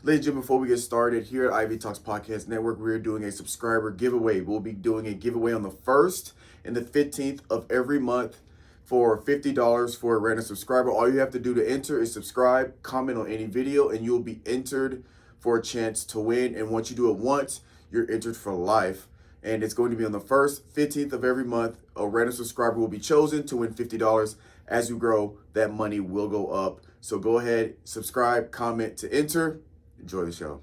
Ladies and gentlemen, before we get started, here at Ivy Talks Podcast Network, we're doing a subscriber giveaway. We'll be doing a giveaway on the 1st and the 15th of every month for $50 for a random subscriber. All you have to do to enter is subscribe, comment on any video, and you'll be entered for a chance to win. And once you do it once, you're entered for life. And it's going to be on the 1st, 15th of every month. A random subscriber will be chosen to win $50. As you grow, that money will go up. So go ahead, subscribe, comment to enter. Enjoy the show.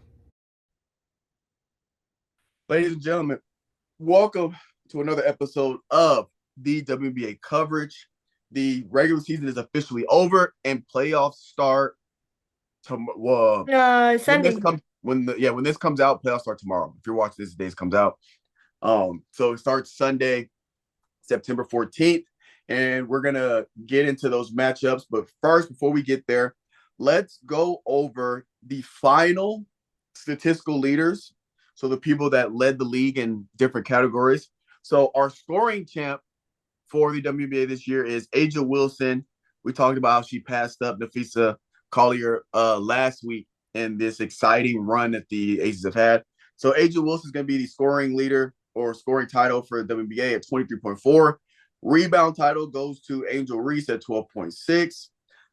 Ladies and gentlemen, welcome to another episode of the WNBA coverage. The regular season is officially over and playoffs start tomorrow. Sunday. When this comes out, playoffs start tomorrow. If you're watching this, days comes out. So it starts Sunday, September 14th, and we're gonna get into those matchups. But first, before we get there, let's go over the final statistical leaders. So the people that led the league in different categories. So our scoring champ for the WNBA this year is A'ja Wilson. We talked about how she passed up Napheesa Collier last week in this exciting run that the Aces have had. So A'ja Wilson is going to be the scoring leader or scoring title for the WNBA at 23.4. Rebound title goes to Angel Reese at 12.6.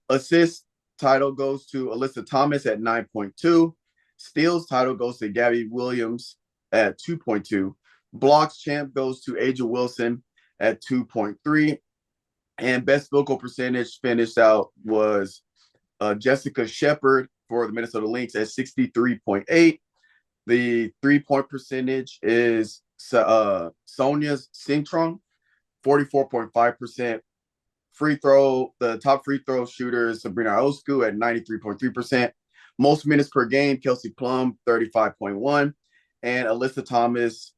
Assist title goes to Alyssa Thomas at 9.2. Steals title goes to Gabby Williams at 2.2. Blocks champ goes to A'ja Wilson at 2.3. And best field goal percentage finished out was Jessica Shepard for the Minnesota Lynx at 63.8. The 3-point percentage is Sonia Sintron, 44.5%. The top free throw shooter is Sabrina Osku at 93.3%. Most minutes per game, Kelsey Plum, 35.1. And Alyssa Thomas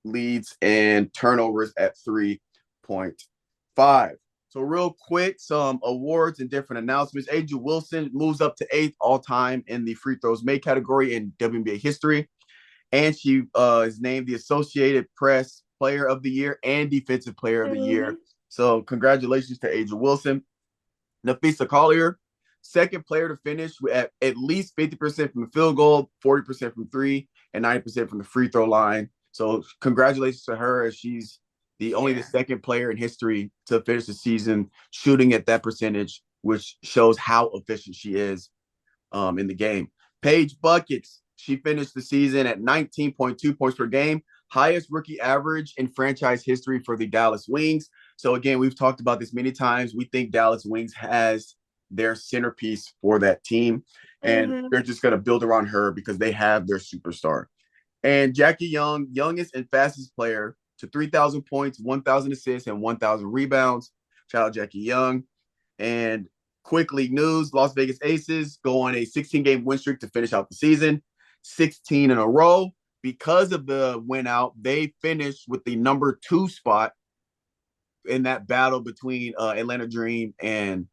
leads in turnovers at 3.5. So real quick, some awards and different announcements. A'ja Wilson moves up to 8th all-time in the free throws made category in WNBA history. And she is named the Associated Press Player of the Year and Defensive Player of the Year. So congratulations to A'ja Wilson. Napheesa Collier, second player to finish at least 50% from the field goal, 40% from three, and 90% from the free throw line. So congratulations to her, as she's the second player in history to finish the season shooting at that percentage, which shows how efficient she is in the game. Paige Buckets, she finished the season at 19.2 points per game, highest rookie average in franchise history for the Dallas Wings. So again, we've talked about this many times. We think Dallas Wings has their centerpiece for that team, and they're just going to build around her because they have their superstar. And Jackie Young, youngest and fastest player to 3,000 points, 1,000 assists, and 1,000 rebounds. Shout out Jackie Young. And quick league news, Las Vegas Aces go on a 16-game win streak to finish out the season, 16 in a row. Because of the win out, they finished with the number 2 spot in that battle between Atlanta Dream and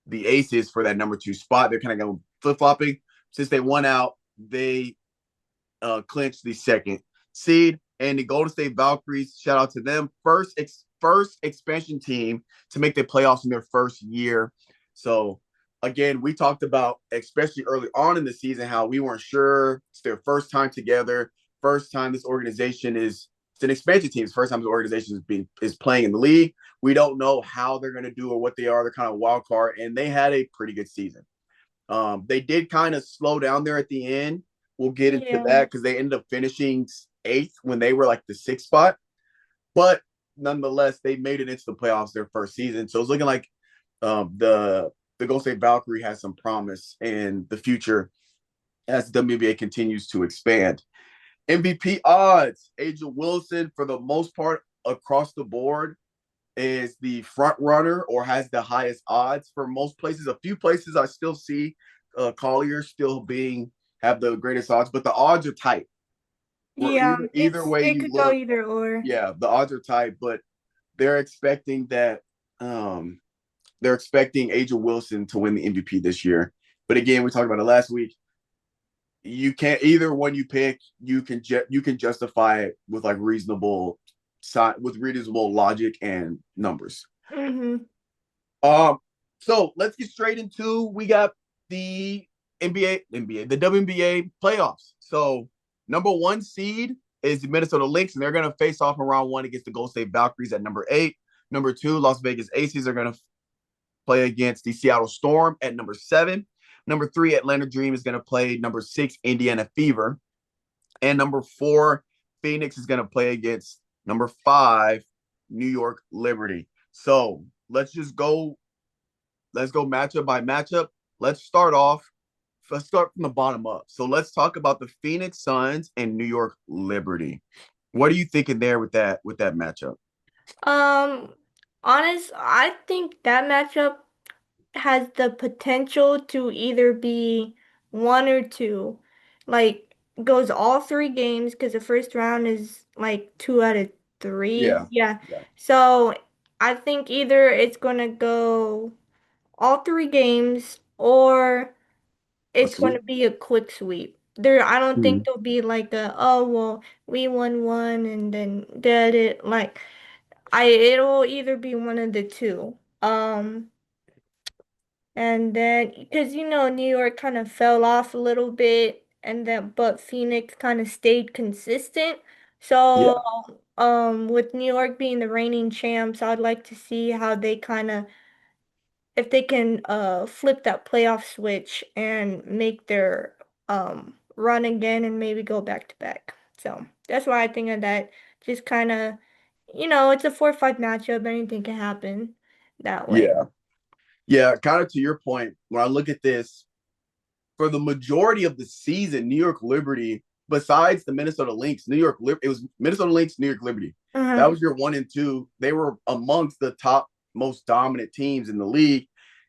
the Aces for that number 2 spot. They're kind of going flip-flopping. Since they won out, they clinched the second seed. And the Golden State Valkyries, shout out to them, first expansion team to make the playoffs in their first year. So again, we talked about, especially early on in the season, how we weren't sure. It's their first time together, first time this organization it's an expansion team. It's the first time this organization is playing in the league. We don't know how they're going to do or what they are. They're kind of a wild card, and they had a pretty good season. They did kind of slow down there at the end. We'll get into that because they ended up finishing 8th when they were like the 6th spot. But nonetheless, they made it into the playoffs their first season. So it's looking like the Golden State Valkyrie has some promise in the future as the WNBA continues to expand. MVP odds, A'ja Wilson, for the most part across the board, is the front runner or has the highest odds for most places. A few places I still see Collier still have the greatest odds, but the odds are tight. Either way it you could go look, either or. yeah, the odds are tight, but they're expecting that they're expecting A'ja Wilson to win the MVP this year. But again, we talked about it last week. You can't, either one you pick, you can justify it with like reasonable logic and numbers. So let's get straight into, we got the the WNBA playoffs. So number one seed is the Minnesota Lynx, and they're going to face off in round one against the Golden State Valkyries at number 8. Number 2, Las Vegas Aces are going to play against the Seattle Storm at number 7. Number 3, Atlanta Dream is going to play number 6, Indiana Fever. And number 4, Phoenix is going to play against number 5, New York Liberty. So let's go matchup by matchup. Let's start off. Let's start from the bottom up. So let's talk about the Phoenix Suns and New York Liberty. What are you thinking there with that matchup? Um, I think that matchup has the potential to either be one or two. Like goes all three games because the first round is like two out of three. Yeah. Yeah. Yeah. So I think either it's gonna go all three games or A it's gonna sweep. be a quick sweep. I don't think Mm. there'll be like a, oh well, we won one and then did it. Like it'll either be one of the two. And then, because New York kind of fell off a little bit, and then but Phoenix kind of stayed consistent. So, Yeah. with New York being the reigning champs, I'd like to see how they if they can flip that playoff switch and make their run again and maybe go back to back. So that's why I think of that. Just kind of, it's a 4-5 matchup. Anything can happen that way. Yeah. Yeah. Kind of to your point, when I look at this, for the majority of the season, New York Liberty, besides the Minnesota Lynx, it was Minnesota Lynx, New York Liberty. That Uh-huh. was your 1 and 2. They were amongst the top most dominant teams in the league.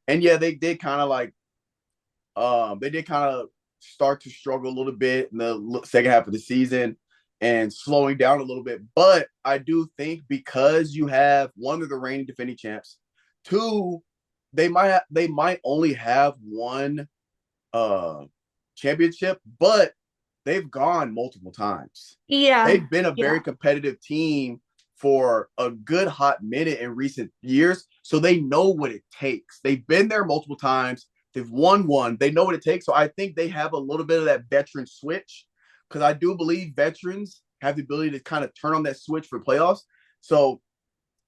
And yeah, they did kind of start to struggle a little bit in the second half of the season and slowing down a little bit. But I do think because you have one of the reigning defending champs, two, they might only have one uh championship, but they've gone multiple times. Yeah. They've been a very Yeah. competitive team for a good hot minute in recent years, so they know what it takes. They've been there multiple times. They've won one. They know what it takes. So I think they have a little bit of that veteran switch because I do believe veterans have the ability to kind of turn on that switch for playoffs. So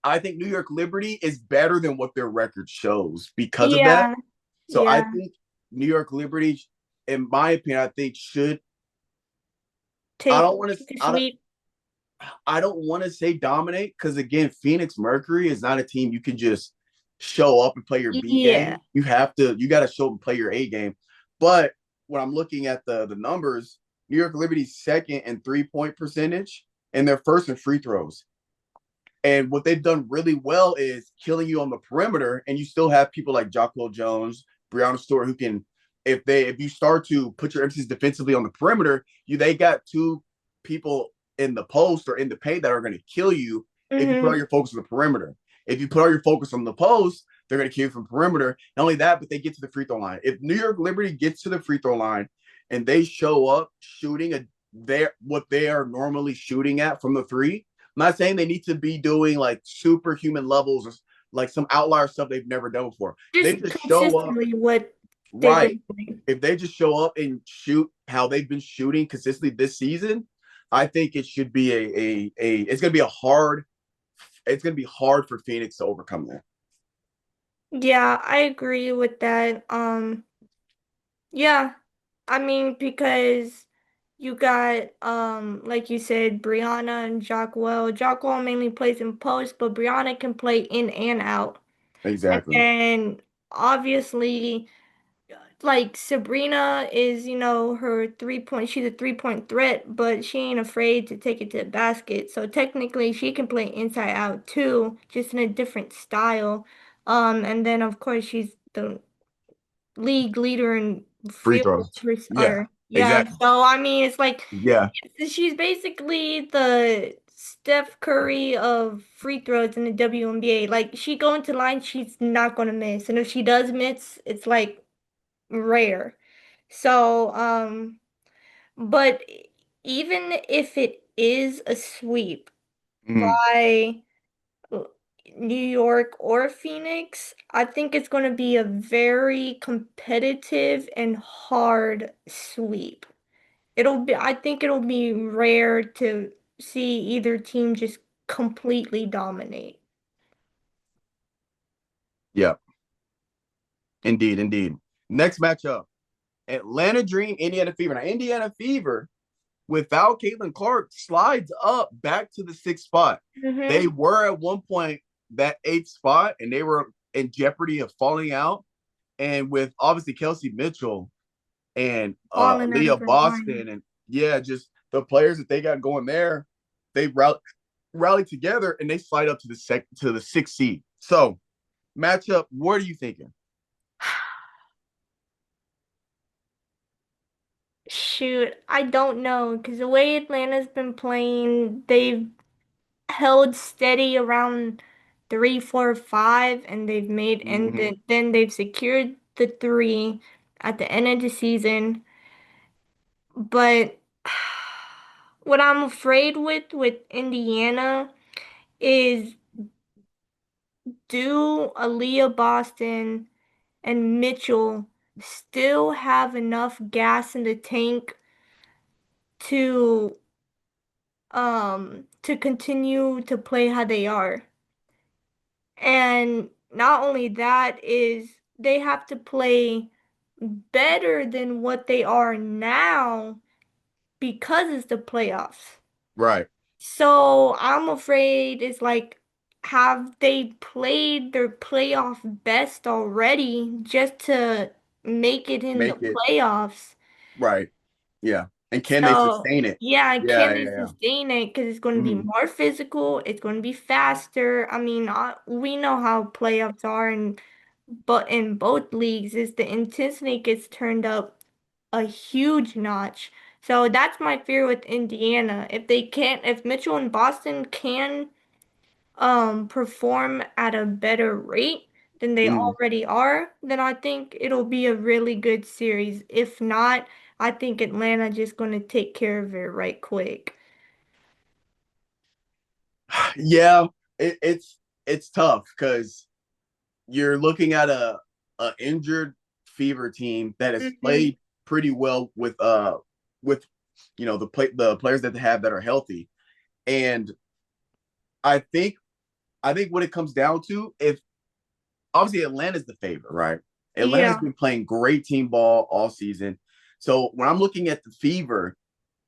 I think New York Liberty is better than what their record shows because of that. Yeah. So I Yeah. think New York Liberty, in my opinion, I think should. I Take don't want to. take a sweep. I don't want to say dominate because again, Phoenix Mercury is not a team you can just show up and play your B Yeah. game. You got to show up and play your A game. But when I'm looking at the numbers, New York Liberty's second in 3-point percentage and they're first in free throws. And what they've done really well is killing you on the perimeter, and you still have people like Jocko Jones, Breonna Stewart, who can, if you start to put your emphasis defensively on the perimeter, they got two people in the post or in the paint that are going to kill you if you put all Mm-hmm. your focus on the perimeter. If you put all your focus on the post, they're going to kill you from perimeter. Not only that, but they get to the free throw line. If New York Liberty gets to the free throw line and they show up shooting what they are normally shooting at from the three, I'm not saying they need to be doing like superhuman levels or like some outlier stuff they've never done before. They Just just show up consistently what they've right. been doing. If they just show up and shoot how they've been shooting consistently this season, I think it should be a it's gonna be hard for Phoenix to overcome that. Yeah, I agree with that. Yeah. I mean, because you got like you said, Brianna and Jockwell. Jockwell mainly plays in post, but Brianna can play in and out. And Exactly. then obviously like Sabrina is, her 3-point, she's a 3-point threat, but she ain't afraid to take it to the basket. So technically she can play inside out too, just in a different style. And then of course she's the league leader in Free field goal throws. Yeah, yeah. exactly. So I mean it's like Yeah. she's basically the Steph Curry of free throws in the WNBA. Like she go into line, she's not gonna miss. And if she does miss, it's like rare. So, but even if it is a sweep Mm. by New York or Phoenix, I think it's going to be a very competitive and hard sweep. I think it'll be rare to see either team just completely dominate. Yeah, indeed, indeed. Next matchup, Atlanta Dream, Indiana Fever. Now, Indiana Fever, without Caitlin Clark, slides up back to the sixth spot. Mm-hmm. They were at one point that eighth spot, and they were in jeopardy of falling out. And with obviously Kelsey Mitchell and Falling out Leah of her mind. Boston, and yeah, just the players that they got going there, they rally together and they slide up to the sixth seed. So matchup, what are you thinking? Shoot, I don't know because the way Atlanta's been playing, they've held steady around 3, 4, 5, and they've made and Mm-hmm. then they've secured the three at the end of the season. But what I'm afraid with Indiana is do Aaliyah Boston and Mitchell still have enough gas in the tank to to continue to play how they are. And not only that is they have to play better than what they are now because it's the playoffs. Right. So I'm afraid it's like, have they played their playoff best already just to make it in the Make it playoffs? right. Yeah. And can they So, sustain it? yeah, Yeah, can yeah, they yeah. sustain it? Because it's going to be Mm-hmm. more physical, it's going to be faster. I mean, we know how playoffs are, and but in both leagues, is the intensity gets turned up a huge notch. So that's my fear with Indiana. If Mitchell and Boston can perform at a better rate than they Mm-hmm. already are, then I think it'll be a really good series. If not, I think Atlanta just gonna take care of it right quick. Yeah, it's tough because you're looking at a injured Fever team that has Hmm. played pretty well with the players that they have that are healthy. And I think I think what it comes down to, if obviously Atlanta's the favorite, right? Atlanta's Yeah. been playing great team ball all season. So when I'm looking at the Fever,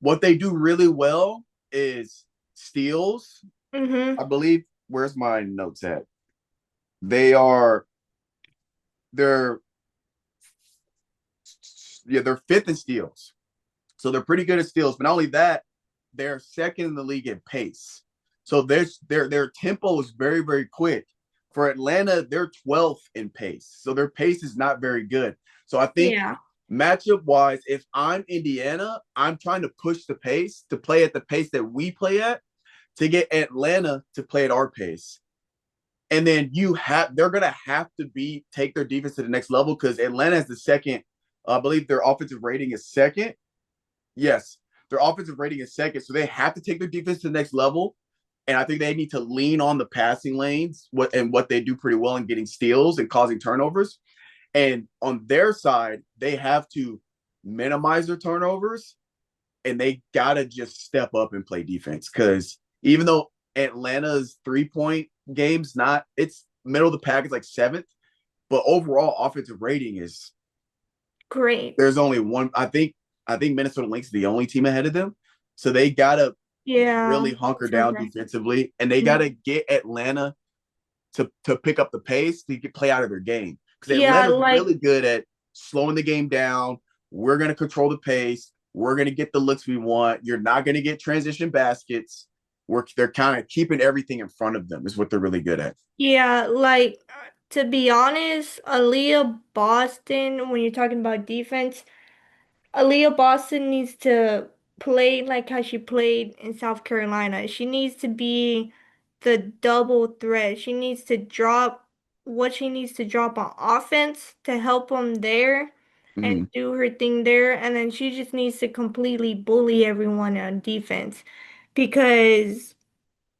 what they do really well is steals. Hmm. I believe, where's my notes at? They are they're yeah, they're fifth in steals. So they're pretty good at steals. But not only that, they're second in the league in pace. So their tempo is very, very quick. For Atlanta, they're 12th in pace. So their pace is not very good. So I think Yeah. matchup wise, if I'm Indiana, I'm trying to push the pace to play at the pace that we play at to get Atlanta to play at our pace. And then they're gonna have to take their defense to the next level because Atlanta has the second, I believe their offensive rating is second. Yes, their offensive rating is second, so they have to take their defense to the next level. And I think they need to lean on the passing lanes, what they do pretty well in getting steals and causing turnovers. And on their side, they have to minimize their turnovers, and they gotta just step up and play defense. Because even though Atlanta's 3 point game's not, it's middle of the pack, it's like seventh, but overall offensive rating is Great. there's only one. I think Minnesota Lynx is the only team ahead of them. So they gotta Yeah. really hunker So down that. defensively, and they gotta get Atlanta to pick up the pace to play out of their game because Yeah, Atlanta's like really good at slowing the game down. We're gonna control the pace. We're gonna get the looks we want. You're not gonna get transition baskets. They're kind of keeping everything in front of them is what they're really good at. yeah, to be honest, Aaliyah Boston, when you're talking about defense, Aaliyah Boston needs to play like how she played in South Carolina. She needs to be the double threat. She needs to drop what she needs to drop on offense to help them there and Mm-hmm. do her thing there. And then she just needs to completely bully everyone on defense. Because,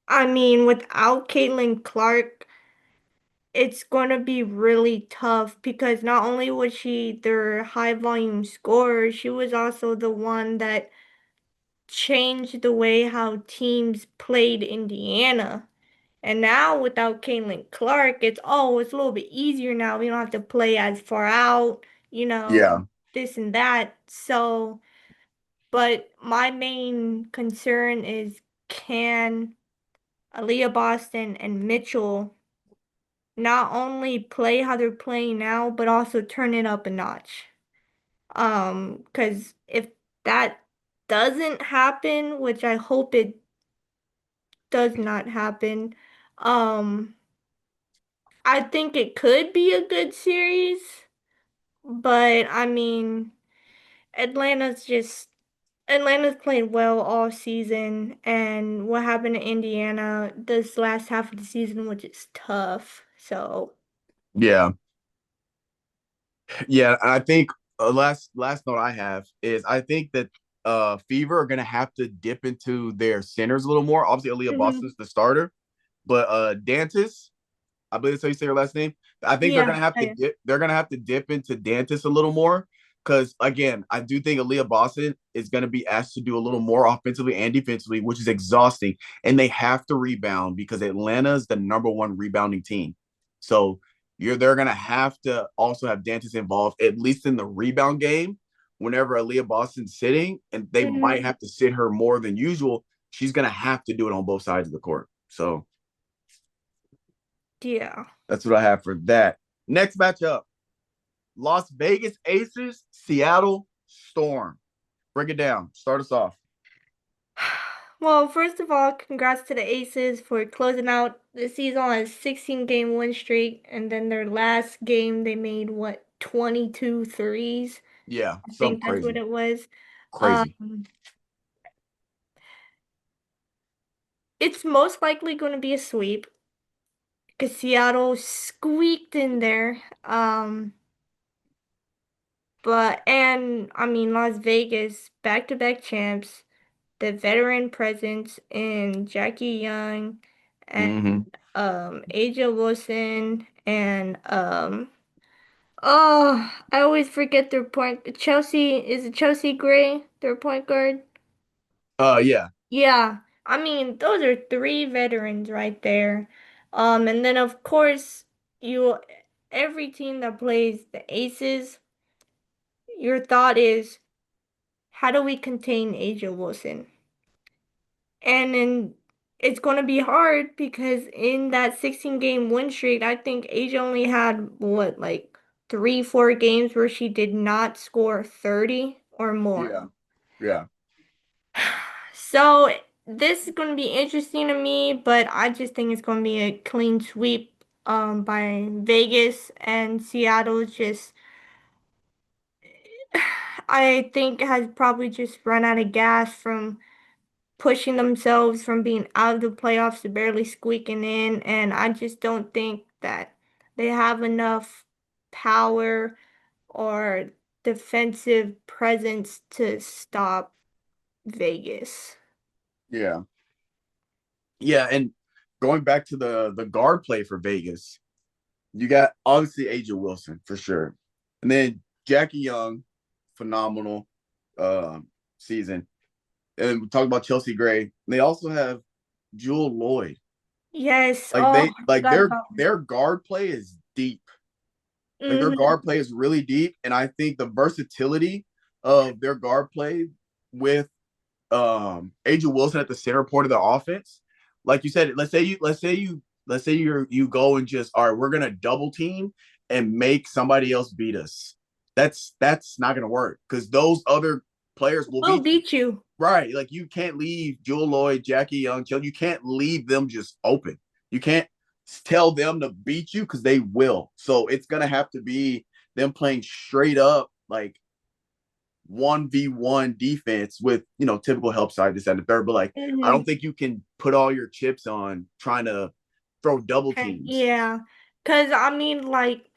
I mean, without Caitlin Clark, it's going to be really tough because not only was she their high volume scorer, she was also the one that changed the way how teams played Indiana. And now without Caitlin Clark, it's a little bit easier now. We don't have to play as far out, you know, Yeah, this and that. So, but my main concern is can Aaliyah Boston and Mitchell not only play how they're playing now, but also turn it up a notch. 'Cause if that doesn't happen, which I hope it does not happen, um, I think it could be a good series, but I mean, Atlanta's just Atlanta's played well all season, and what happened to Indiana this last half of the season, which is tough. So, yeah, yeah. And I think last note I have is I think that Fever are gonna have to dip into their centers a little more. Obviously, Aaliyah mhm. Boston's the starter, but Dantis, I believe that's how you say her last name. I think Yeah, I, they're gonna have to dip into Dantis a little more. Because again, I do think Aaliyah Boston is going to be asked to do a little more offensively and defensively, which is exhausting. And they have to rebound because Atlanta is the number one rebounding team. So they're going to have to also have Dantis involved, at least in the rebound game. Whenever Aaliyah Boston's sitting, and they might mhm. have to sit her more than usual, she's going to have to do it on both sides of the court. So Yeah. that's what I have for that. Next matchup, Las Vegas Aces, Seattle Storm. Break it down. Start us off. Well, first of all, congrats to the Aces for closing out the season on a 16-game win streak, and then their last game they made what 22 threes. Yeah, I something think that's what crazy. it was. Crazy. Um, it's most likely going to be a sweep because Seattle squeaked in there. But and I mean Las Vegas, back-to-back champs, the veteran presence in Jackie Young and Mm-hmm. Aja Wilson and oh, I always forget their point. Chelsea, is it Chelsea Gray, their point guard? Yeah. Yeah. I mean, those are three veterans right there. And then of course, you every team that plays the Aces, your thought is, how do we contain Aja Wilson? And then it's going to be hard because in that 16 game win streak, I think Asia only had what, like 3, 4 games where she did not score 30 or more. Yeah. Yeah. So this is going to be interesting to me, but I just think it's going to be a clean sweep by Vegas and Seattle just I think has probably just run out of gas from pushing themselves from being out of the playoffs to barely squeaking in, and I just don't think that they have enough power or defensive presence to stop Vegas. Yeah. Yeah. And going back to the guard play for Vegas, you got obviously Aja Wilson for sure. And then Jackie Young, phenomenal season. And we talk about Chelsea Gray. They also have Jewel Lloyd. Yes, Like oh, they I like forgot about her. their guard play is deep. Like their Hmm. guard play is really deep, and I think the versatility of their guard play with Angel Wilson at the center point of the offense, like you said, let's say you go and just all right, we're gonna double team and make somebody else beat us. That's not gonna work because those other players will We'll beat you. beat you. Right. Like you can't leave Jewel Lloyd, Jackie Young, you can't leave them just open. You can't tell them to beat you because they will. So it's gonna have to be them playing straight up like 1v1 defense with typical help side this and the third. But like I don't Hmm. think you can put all your chips on trying to throw double teams. Yeah, because I mean, like,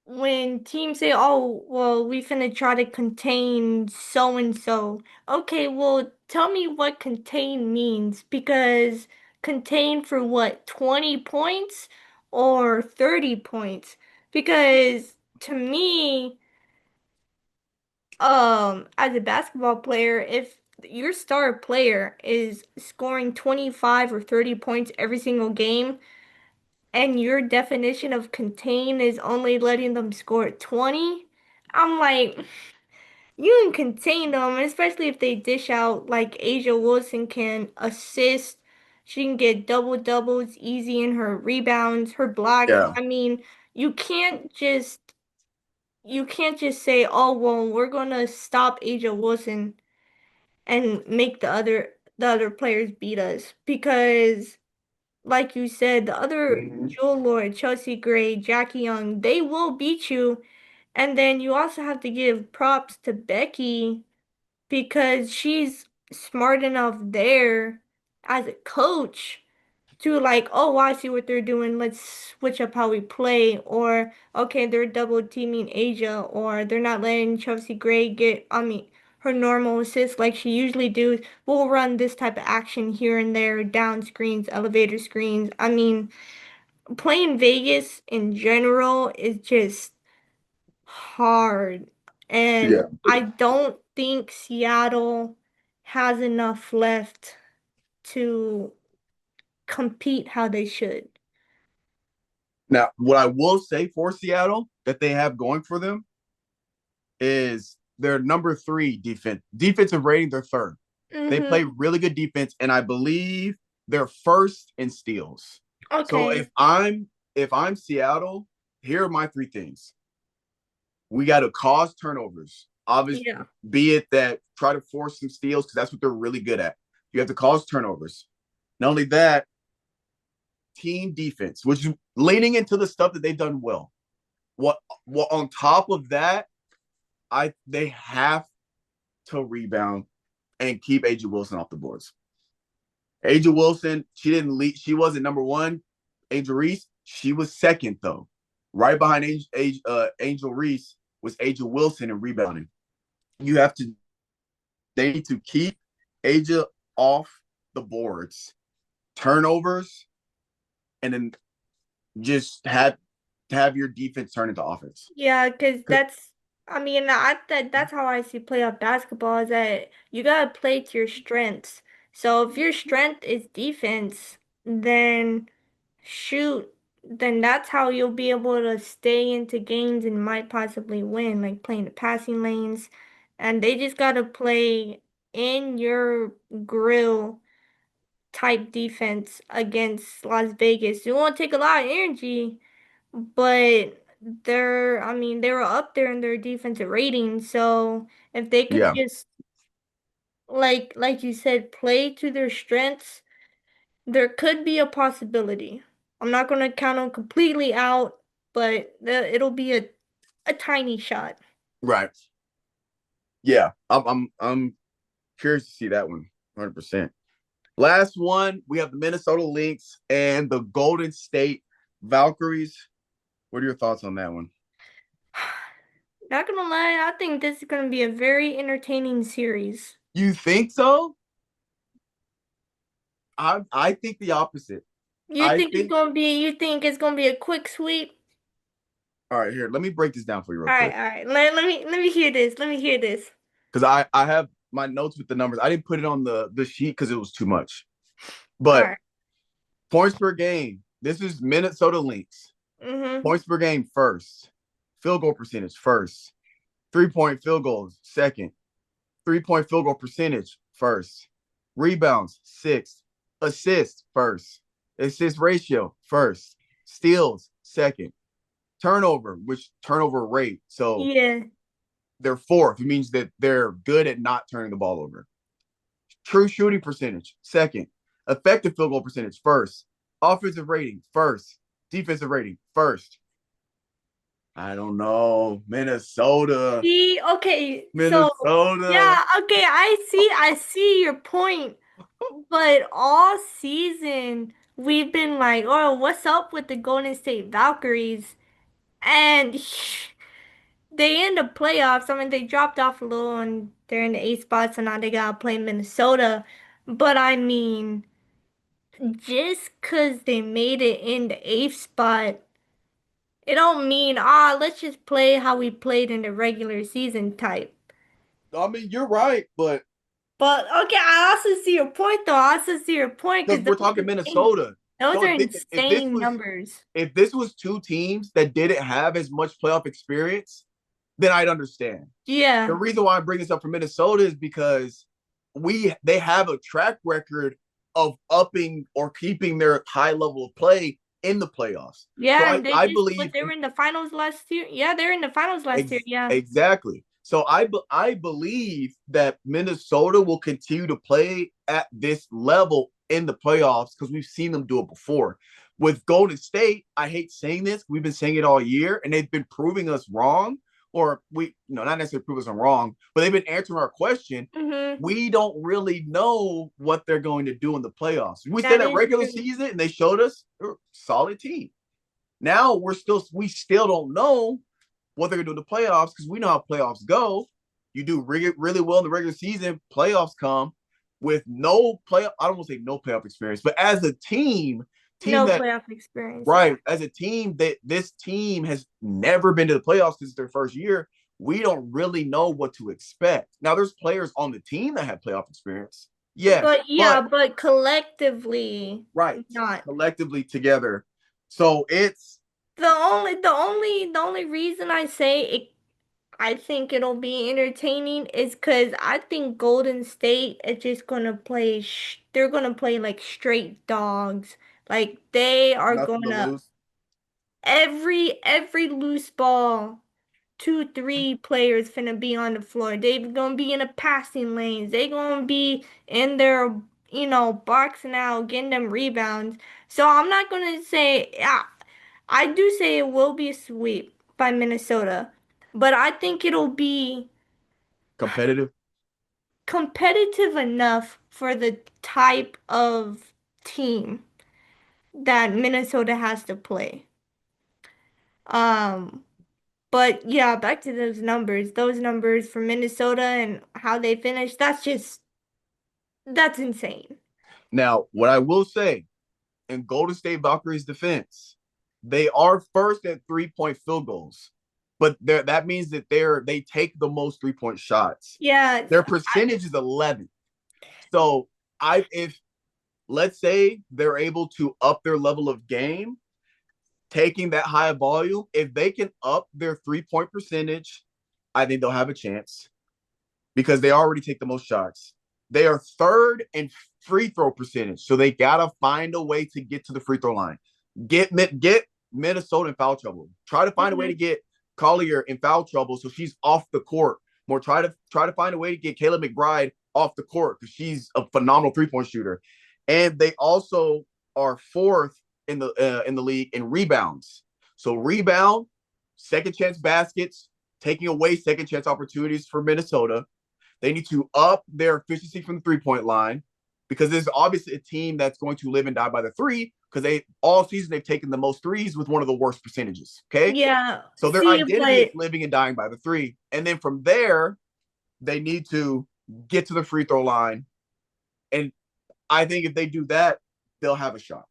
when teams say, "Oh, well, we finna try to contain so and so." Okay, well, tell me what contain means because contain for what, 20 points? or 30 points. Because to me, as a basketball player, if your star player is scoring 25 or 30 points every single game, and your definition of contain is only letting them score 20, I'm like, you can contain them, especially if they dish out like Asia Wilson can assist. She can get double doubles easy in her rebounds, her blocks. Yeah. I mean, you can't just you can't just say, "Oh, well, we're gonna stop Asia Wilson and make the other players beat us," because like you said, the other Mhm. Jewel Lord, Chelsea Gray, Jackie Young, they will beat you. And then you also have to give props to Becky because she's smart enough there as a coach to like, oh, I see what they're doing. Let's switch up how we play. Or, okay, they're double teaming Asia, or they're not letting Chelsea Gray get, I mean, her normal assists like she usually do. We'll run this type of action here and there, down screens, elevator screens. I mean, playing Vegas in general is just hard. And Yeah. I don't think Seattle has enough left to compete how they should. Now, what I will say for Seattle that they have going for them is their number three defensive rating. They're third. They play Mm-hmm. really good defense, and I believe they're first in steals. So Okay. if I'm Seattle, here are my three things. We got to cause turnovers. Obviously, Yeah. be it that try to force some steals because that's what they're really good at. You have to cause turnovers. Not only that, team defense, which is leaning into the stuff that they've done well. What on top of that, they have to rebound and keep Aja Wilson off the boards. Aja Wilson, she didn't lead, she wasn't number one. Angel Reese, she was second though. Right behind Angel Reese was Aja Wilson in rebounding. You have to They need to keep Aja off the boards, turnovers, and then just have your defense turn into offense. Yeah, because I mean, that's how I see playoff basketball is that you gotta play to your strengths. So if your strength is defense, then shoot, then that's how you'll be able to stay into games and might possibly win, like playing the passing lanes. And they just gotta play in your grill type defense against Las Vegas. It won't take a lot of energy, but I mean, they were up there in their defensive rating. So if they could Yeah, just, like you said, play to their strengths, there could be a possibility. I'm not gonna count them completely out, but it'll be a tiny shot. right. Yeah, I'm curious to see that one. 100%. Last one, we have the Minnesota Lynx and the Golden State Valkyries. What are your thoughts on that one? Not gonna lie, I think this is gonna be a very entertaining series. You think so? I think the opposite. I think You think it's gonna be a quick sweep? all right, here, let me break this down for you real All right, quick. all right. Let me hear this. Let me hear this. Because I have my notes with the numbers. I didn't put it on the sheet because it was too much. All But right. points per game. This is Minnesota Lynx. Mm-hmm. Points per game first. Field goal percentage first. 3-point field goals second. 3-point field goal percentage first. Rebounds sixth. Assists first. Assist ratio first. Steals second. Turnover rate. So Yeah. they're fourth. It means that they're good at not turning the ball over. True shooting percentage second. Effective field goal percentage first. Offensive rating first. Defensive rating first. I don't know. Minnesota. See, okay, so Minnesota. yeah, okay, I see your point, but all season we've been like, oh, what's up with the Golden State Valkyries? And they end the playoffs. I mean, they dropped off a little and they're in the eighth spot, so now they gotta play Minnesota. But I mean, just 'cause they made it in the eighth spot, it don't mean let's just play how we played in the regular season type. I mean, you're right, but But okay, I also see your point though. I also see your point because because we're talking Minnesota. those So are if this insane was numbers. two teams that didn't have as much playoff experience, then I'd understand. The Yeah. reason why I bring this up for Minnesota is because they have a track record of upping or keeping their high level of play in the playoffs. So Yeah, I, and they I just what believe they were in the finals last year. Yeah, they were in the finals last year. Yeah. exactly. So I believe that Minnesota will continue to play at this level in the playoffs because we've seen them do it before. With Golden State, I hate saying this. We've been saying it all year, and they've been proving us wrong. Or not necessarily prove us wrong, but they've been answering our question. Mm-hmm. We don't really know what they're going to do in the playoffs. We said That that is regular true. season, and they showed us they're a solid team. Now we still don't know what they're gonna do in the playoffs because we know how playoffs go. You do really well in the regular season, playoffs come with no play. I don't want to say no playoff experience, but as a team No that playoff experience. Yeah. right as a team that this team has never been to the playoffs because it's their first year. We don't really know what to expect. Now, there's players on the team that have playoff experience, yes, But yeah, but but collectively, right not. collectively together. So it's The only reason I say I think it'll be entertaining is because I think Golden State is just gonna play. They're gonna play like straight dogs. Like they are nothing to gonna lose. every loose ball. Two, three players finna be on the floor. They gonna be in the passing lanes. They gonna be in their, boxing out, getting them rebounds. So I'm not gonna say, yeah, I do say it will be a sweep by Minnesota, but I think it'll be Competitive. competitive enough for the type of team that Minnesota has to play. Um, But yeah, back to those numbers. Those numbers for Minnesota and how they finished, that's insane. Now, what I will say in Golden State Valkyrie's defense, they are first at 3-point field goals, but that means that they take the most 3-point shots. Yeah, Their percentage is 11. So I if let's say they're able to up their level of game, taking that high volume, if they can up their 3-point percentage, I think they'll have a chance because they already take the most shots. They are third in free throw percentage, so they gotta find a way to get to the free throw line. Get Minnesota in foul trouble. Try to find a way to mhm. get Collier in foul trouble so she's off the court. More try to find a way to get Caleb McBride off the court because she's a phenomenal 3-point shooter. And they also are fourth in the league in rebounds. So rebound, second chance baskets, taking away second chance opportunities for Minnesota. They need to up their efficiency from the 3-point line because there's obviously a team that's going to live and die by the three because they all season they've taken the most threes with one of the worst percentages. Okay. Yeah. So their See, identity is but living and dying by the three. And then from there, they need to get to the free throw line. And I think if they do that, they'll have a shot.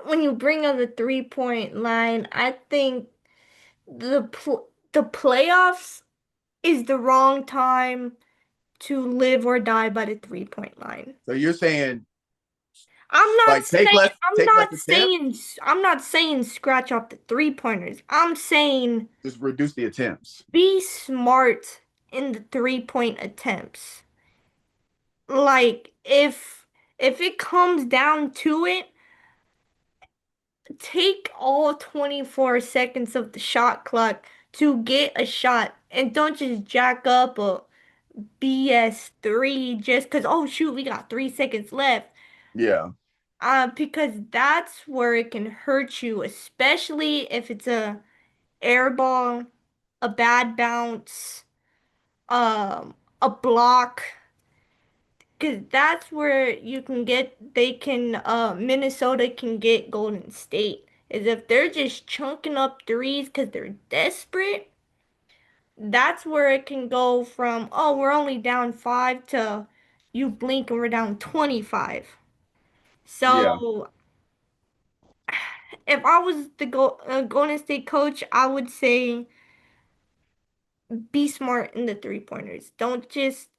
when you bring up the 3-point line, I think the playoffs is the wrong time to live or die by the 3-point line. So you're saying I'm not like saying I'm take less not attempts, saying I'm not saying scratch off the 3-pointers. I'm saying just reduce the attempts. be smart in the 3-point attempts. Like if it comes down to it, take all 24 seconds of the shot clock to get a shot and don't just jack up a BS 3 just because oh shoot, we got 3 seconds left. Yeah. Because that's where it can hurt you, especially if it's a air ball, a bad bounce, a block. Because that's where Minnesota can get Golden State. Is if they're just chunking up threes because they're desperate, that's where it can go from, oh, we're only down five to you blink and we're down 25. Yeah. So if I was the Golden State coach, I would say be smart in the three pointers. Don't just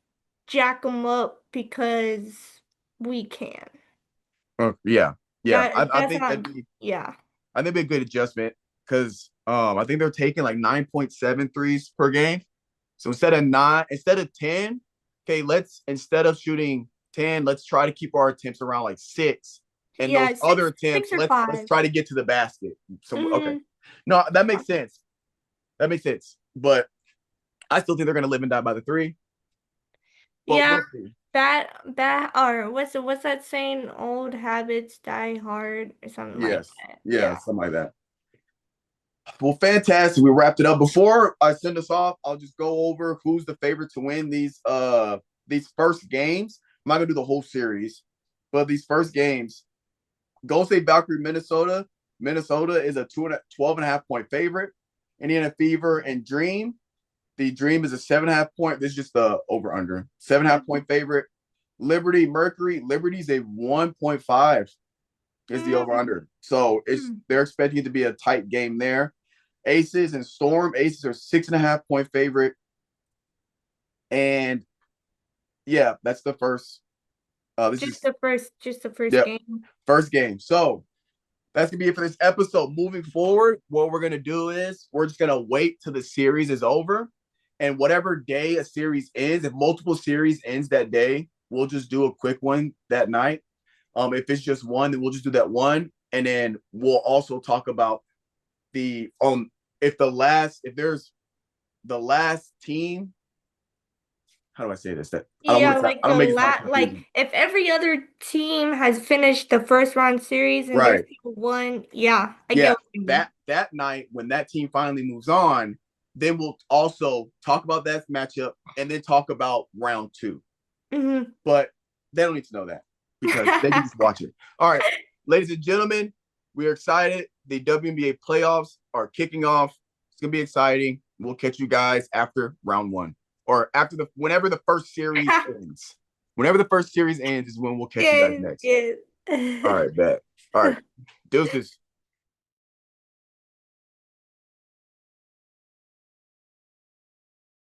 jack them up because we can. Yeah. Yeah. I That's think how, yeah. I think it'd be a good adjustment because I think they're taking like 9.7 threes per game. So instead of 10, okay, let's instead of shooting 10, let's try to keep our attempts around like six. And those Yeah, other six attempts, or let's five. try to get to the basket. So okay. Mm-hmm. No, that makes sense. That makes sense. But I still think they're gonna live and die by the three. But Yeah, we'll see. bad or what's that saying? Old habits die hard or something like Yes. that. Yeah, Yeah. something like that. Well, fantastic. We wrapped it up. Before I send us off, I'll just go over who's the favorite to win these first games. I'm not gonna do the whole series, but these first games, Golden State Valkyrie, Minnesota. Minnesota is a 12.5 point favorite. Indiana Fever and Dream. The Dream is a 7.5 point. This is just the over under 7.5 point favorite. Liberty Mercury. Liberty's a 1.5 is the over Mm-hmm. under. So they're expecting it to be a tight game there. Aces and Storm. Aces are 6.5 point favorite. And yeah, that's the first. This is Just the first yep, game. first game. So that's gonna be it for this episode. Moving forward, what we're gonna do is we're just gonna wait till the series is over, and whatever day a series ends, if multiple series ends that day, we'll just do a quick one that night. If it's just one, then we'll just do that one, and then we'll also talk about the if there's the last team. How do I say this? That Yeah, like I don't the make it sound like confusing. if every other team has finished the first round series and there's Right. still one, yeah, I get Yeah, what you mean. that night when that team finally moves on, then we'll also talk about that matchup and then talk about round two. Hmm. But they don't need to know that because they can just watch it. All right, ladies and gentlemen, we are excited. The WNBA playoffs are kicking off. It's gonna be exciting. We'll catch you guys after round one or after whenever the first series ends. Whenever the first series ends is when we'll catch you guys Good, next. good. All right, bet. All right, deuces.